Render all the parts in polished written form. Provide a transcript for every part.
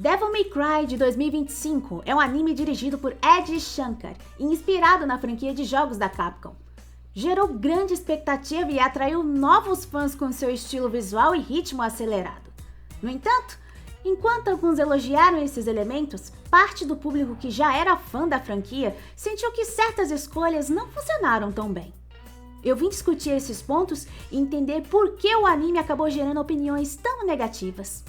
Devil May Cry de 2025 é um anime dirigido por Ed Shankar e inspirado na franquia de jogos da Capcom. Gerou grande expectativa e atraiu novos fãs com seu estilo visual e ritmo acelerado. No entanto, enquanto alguns elogiaram esses elementos, parte do público que já era fã da franquia sentiu que certas escolhas não funcionaram tão bem. Eu vim discutir esses pontos e entender por que o anime acabou gerando opiniões tão negativas.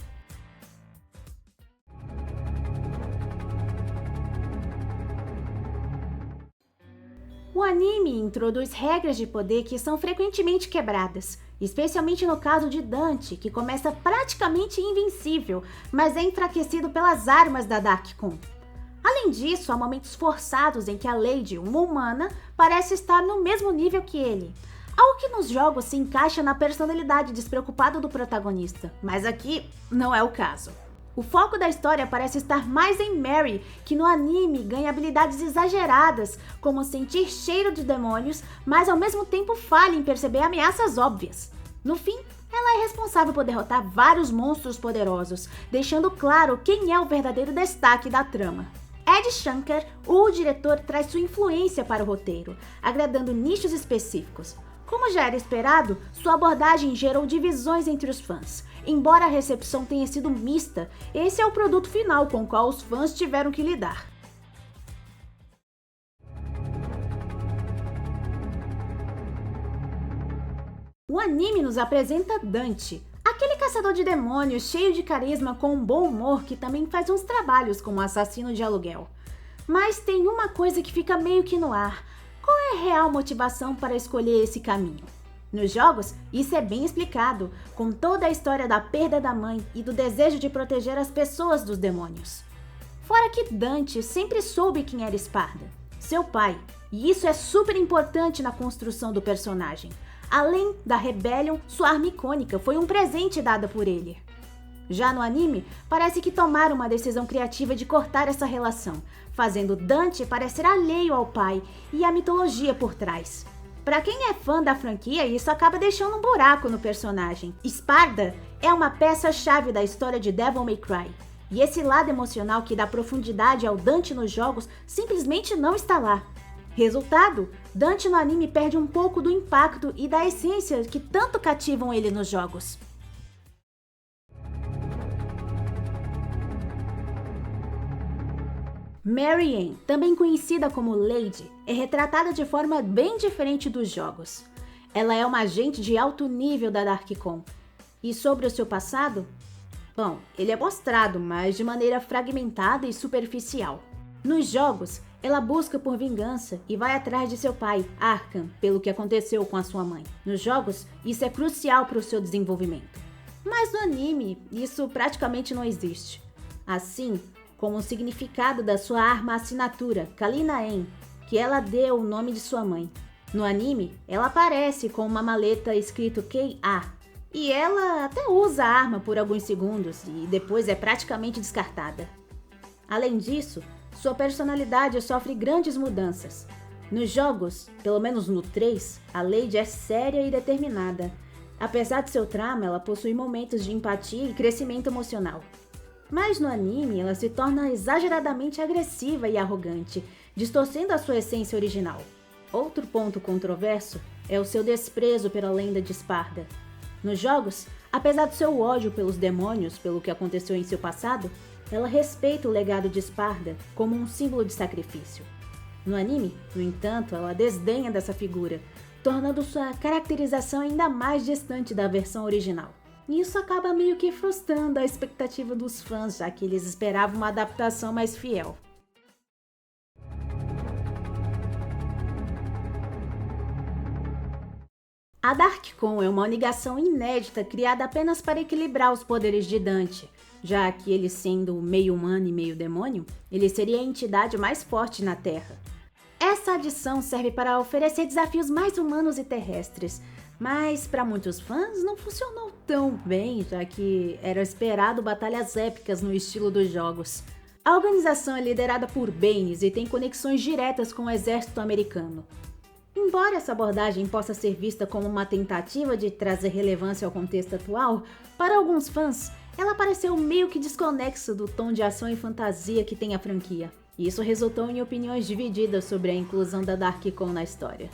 O anime introduz regras de poder que são frequentemente quebradas, especialmente no caso de Dante, que começa praticamente invencível, mas é enfraquecido pelas armas da Dark-kun. Além disso, há momentos forçados em que a Lady, uma humana, parece estar no mesmo nível que ele, algo que nos jogos se encaixa na personalidade despreocupada do protagonista, mas aqui não é o caso. O foco da história parece estar mais em Mary, que no anime ganha habilidades exageradas, como sentir cheiro de demônios, mas ao mesmo tempo falha em perceber ameaças óbvias. No fim, ela é responsável por derrotar vários monstros poderosos, deixando claro quem é o verdadeiro destaque da trama. Ed Shankar, o diretor, traz sua influência para o roteiro, agradando nichos específicos. Como já era esperado, sua abordagem gerou divisões entre os fãs. Embora a recepção tenha sido mista, esse é o produto final com o qual os fãs tiveram que lidar. O anime nos apresenta Dante, aquele caçador de demônios cheio de carisma com um bom humor que também faz uns trabalhos como assassino de aluguel. Mas tem uma coisa que fica meio que no ar. Qual é a real motivação para escolher esse caminho? Nos jogos, isso é bem explicado, com toda a história da perda da mãe e do desejo de proteger as pessoas dos demônios. Fora que Dante sempre soube quem era Sparda, seu pai, e isso é super importante na construção do personagem. Além da Rebellion, sua arma icônica foi um presente dado por ele. Já no anime, parece que tomaram uma decisão criativa de cortar essa relação, fazendo Dante parecer alheio ao pai e à mitologia por trás. Para quem é fã da franquia, isso acaba deixando um buraco no personagem. Sparda é uma peça-chave da história de Devil May Cry, e esse lado emocional que dá profundidade ao Dante nos jogos simplesmente não está lá. Resultado, Dante no anime perde um pouco do impacto e da essência que tanto cativam ele nos jogos. Mary Ann, também conhecida como Lady, é retratada de forma bem diferente dos jogos. Ela é uma agente de alto nível da Dark-kun. E sobre o seu passado? Bom, ele é mostrado, mas de maneira fragmentada e superficial. Nos jogos, ela busca por vingança e vai atrás de seu pai, Arkham, pelo que aconteceu com a sua mãe. Nos jogos, isso é crucial para o seu desenvolvimento. Mas no anime, isso praticamente não existe. Assim, como o significado da sua arma assinatura, Kalina En, que ela deu o nome de sua mãe. No anime, ela aparece com uma maleta escrito K.A. e ela até usa a arma por alguns segundos e depois é praticamente descartada. Além disso, sua personalidade sofre grandes mudanças. Nos jogos, pelo menos no 3, a Lady é séria e determinada. Apesar de seu trauma, ela possui momentos de empatia e crescimento emocional. Mas no anime, ela se torna exageradamente agressiva e arrogante, distorcendo a sua essência original. Outro ponto controverso é o seu desprezo pela lenda de Sparda. Nos jogos, apesar do seu ódio pelos demônios, pelo que aconteceu em seu passado, ela respeita o legado de Sparda como um símbolo de sacrifício. No anime, no entanto, ela desdenha dessa figura, tornando sua caracterização ainda mais distante da versão original. E isso acaba meio que frustrando a expectativa dos fãs, já que eles esperavam uma adaptação mais fiel. A Dark-kun é uma ligação inédita criada apenas para equilibrar os poderes de Dante, já que ele sendo meio humano e meio demônio, ele seria a entidade mais forte na Terra. Essa adição serve para oferecer desafios mais humanos e terrestres, mas para muitos fãs não funcionou tão bem, já que era esperado batalhas épicas no estilo dos jogos. A organização é liderada por Baines e tem conexões diretas com o exército americano. Embora essa abordagem possa ser vista como uma tentativa de trazer relevância ao contexto atual, para alguns fãs, ela pareceu meio que desconexa do tom de ação e fantasia que tem a franquia. Isso resultou em opiniões divididas sobre a inclusão da Dark Con na história.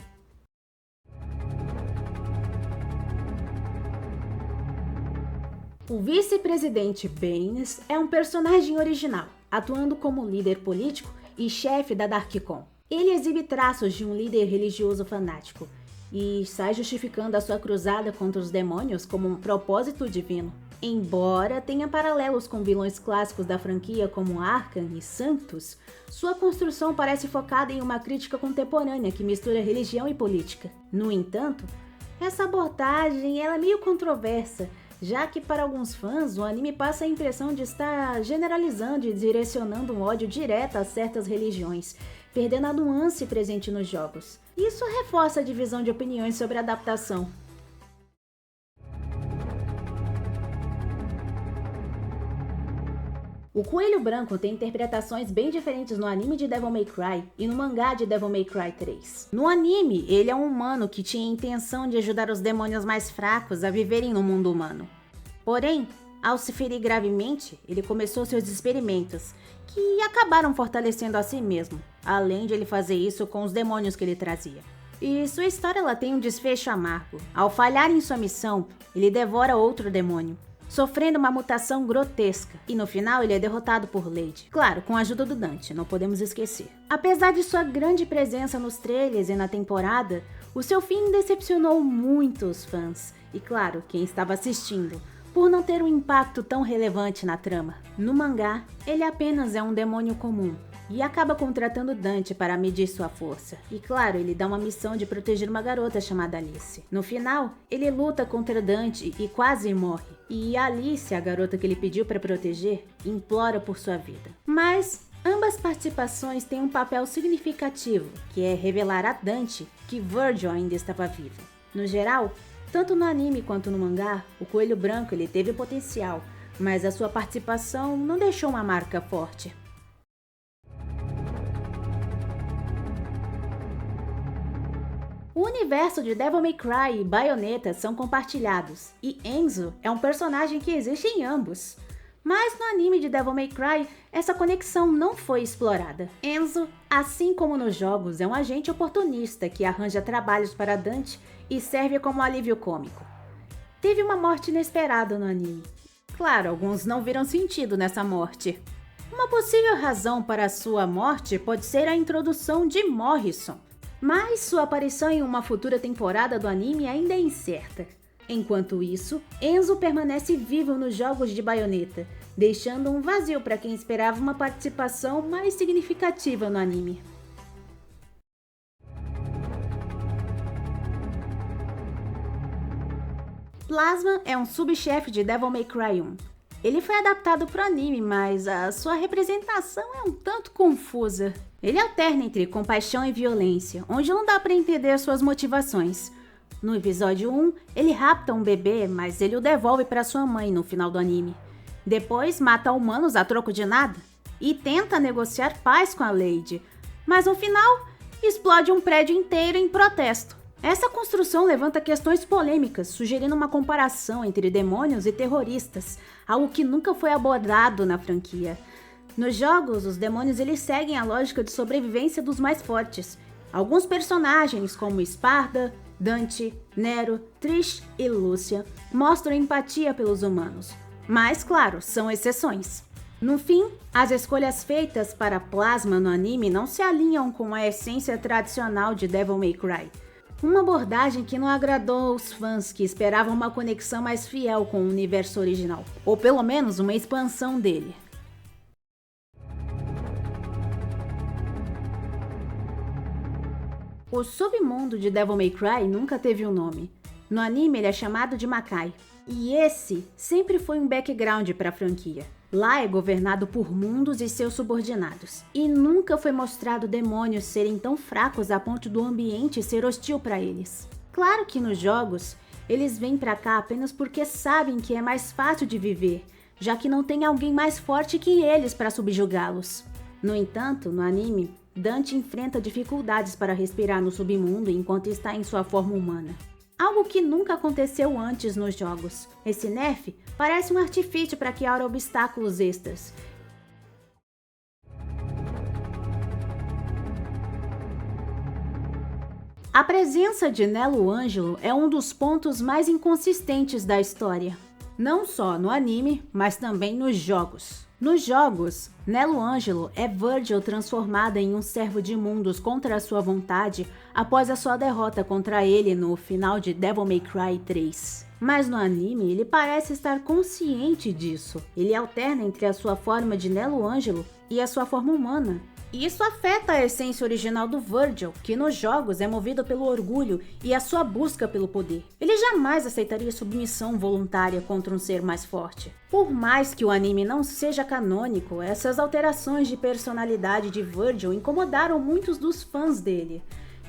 O vice-presidente Baines é um personagem original, atuando como líder político e chefe da Dark Con. Ele exibe traços de um líder religioso fanático e sai justificando a sua cruzada contra os demônios como um propósito divino. Embora tenha paralelos com vilões clássicos da franquia como Arkham e Santos, sua construção parece focada em uma crítica contemporânea que mistura religião e política. No entanto, essa abordagem é meio controversa, já que para alguns fãs o anime passa a impressão de estar generalizando e direcionando um ódio direto a certas religiões, perdendo a nuance presente nos jogos. Isso reforça a divisão de opiniões sobre a adaptação. O Coelho Branco tem interpretações bem diferentes no anime de Devil May Cry e no mangá de Devil May Cry 3. No anime, ele é um humano que tinha a intenção de ajudar os demônios mais fracos a viverem no mundo humano. Porém, ao se ferir gravemente, ele começou seus experimentos, que acabaram fortalecendo a si mesmo, além de ele fazer isso com os demônios que ele trazia. E sua história tem um desfecho amargo. Ao falhar em sua missão, ele devora outro demônio, sofrendo uma mutação grotesca, e no final ele é derrotado por Lady. Claro, com a ajuda do Dante, não podemos esquecer. Apesar de sua grande presença nos trailers e na temporada, o seu fim decepcionou muitos fãs, e claro, quem estava assistindo, por não ter um impacto tão relevante na trama. No mangá, ele apenas é um demônio comum, e acaba contratando Dante para medir sua força. E claro, ele dá uma missão de proteger uma garota chamada Alice. No final, ele luta contra Dante e quase morre. E Alice, a garota que ele pediu para proteger, implora por sua vida. Mas ambas participações têm um papel significativo, que é revelar a Dante que Virgil ainda estava vivo. No geral, tanto no anime quanto no mangá, o Coelho Branco teve potencial, mas a sua participação não deixou uma marca forte. O universo de Devil May Cry e Bayonetta são compartilhados, e Enzo é um personagem que existe em ambos. Mas no anime de Devil May Cry, essa conexão não foi explorada. Enzo, assim como nos jogos, é um agente oportunista que arranja trabalhos para Dante e serve como alívio cômico. Teve uma morte inesperada no anime. Claro, alguns não viram sentido nessa morte. Uma possível razão para sua morte pode ser a introdução de Morrison, mas sua aparição em uma futura temporada do anime ainda é incerta. Enquanto isso, Enzo permanece vivo nos jogos de Bayonetta, deixando um vazio para quem esperava uma participação mais significativa no anime. Plasma é um subchefe de Devil May Cry 1. Ele foi adaptado para o anime, mas a sua representação é um tanto confusa. Ele alterna entre compaixão e violência, onde não dá para entender suas motivações. No episódio 1, ele rapta um bebê, mas ele o devolve para sua mãe no final do anime. Depois, mata humanos a troco de nada e tenta negociar paz com a Lady, mas no final, explode um prédio inteiro em protesto. Essa construção levanta questões polêmicas, sugerindo uma comparação entre demônios e terroristas, algo que nunca foi abordado na franquia. Nos jogos, os demônios seguem a lógica de sobrevivência dos mais fortes. Alguns personagens, como Sparda, Dante, Nero, Trish e Lúcia, mostram empatia pelos humanos. Mas, claro, são exceções. No fim, as escolhas feitas para Plasma no anime não se alinham com a essência tradicional de Devil May Cry. Uma abordagem que não agradou os fãs que esperavam uma conexão mais fiel com o universo original, ou pelo menos uma expansão dele. O submundo de Devil May Cry nunca teve um nome. No anime ele é chamado de Makai, e esse sempre foi um background para a franquia. Lá é governado por mundos e seus subordinados, e nunca foi mostrado demônios serem tão fracos a ponto do ambiente ser hostil para eles. Claro que nos jogos, eles vêm para cá apenas porque sabem que é mais fácil de viver, já que não tem alguém mais forte que eles para subjugá-los. No entanto, no anime, Dante enfrenta dificuldades para respirar no submundo enquanto está em sua forma humana. algo que nunca aconteceu antes nos jogos. Esse nerf parece um artifício para criar obstáculos extras. A presença de Nelo Ângelo é um dos pontos mais inconsistentes da história. Não só no anime, mas também nos jogos. Nos jogos, Nelo Ângelo é Virgil transformada em um servo de mundos contra a sua vontade após a sua derrota contra ele no final de Devil May Cry 3. Mas no anime, ele parece estar consciente disso. Ele alterna entre a sua forma de Nelo Ângelo e a sua forma humana. E isso afeta a essência original do Virgil, que nos jogos é movido pelo orgulho e a sua busca pelo poder. Ele jamais aceitaria submissão voluntária contra um ser mais forte. Por mais que o anime não seja canônico, essas alterações de personalidade de Virgil incomodaram muitos dos fãs dele.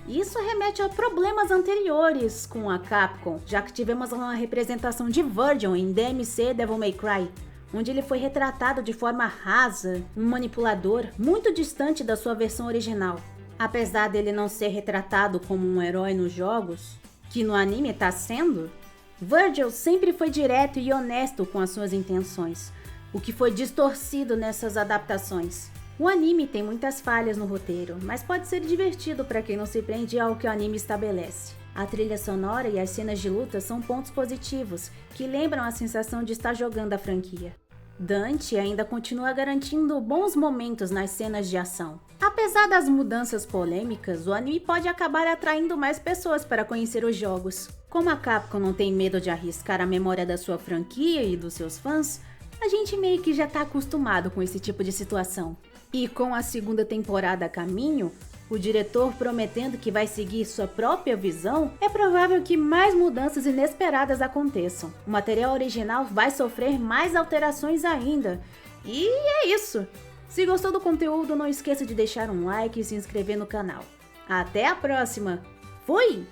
Isso remete a problemas anteriores com a Capcom, já que tivemos uma representação de Virgil em DMC Devil May Cry, onde ele foi retratado de forma rasa, um manipulador muito distante da sua versão original. Apesar dele não ser retratado como um herói nos jogos, que no anime está sendo, Virgil sempre foi direto e honesto com as suas intenções, o que foi distorcido nessas adaptações. O anime tem muitas falhas no roteiro, mas pode ser divertido para quem não se prende ao que o anime estabelece. A trilha sonora e as cenas de luta são pontos positivos, que lembram a sensação de estar jogando a franquia. Dante ainda continua garantindo bons momentos nas cenas de ação. Apesar das mudanças polêmicas, o anime pode acabar atraindo mais pessoas para conhecer os jogos. Como a Capcom não tem medo de arriscar a memória da sua franquia e dos seus fãs, a gente meio que já está acostumado com esse tipo de situação. E com a segunda temporada a caminho, o diretor prometendo que vai seguir sua própria visão, é provável que mais mudanças inesperadas aconteçam. O material original vai sofrer mais alterações ainda. E é isso! Se gostou do conteúdo, não esqueça de deixar um like e se inscrever no canal. Até a próxima! Fui!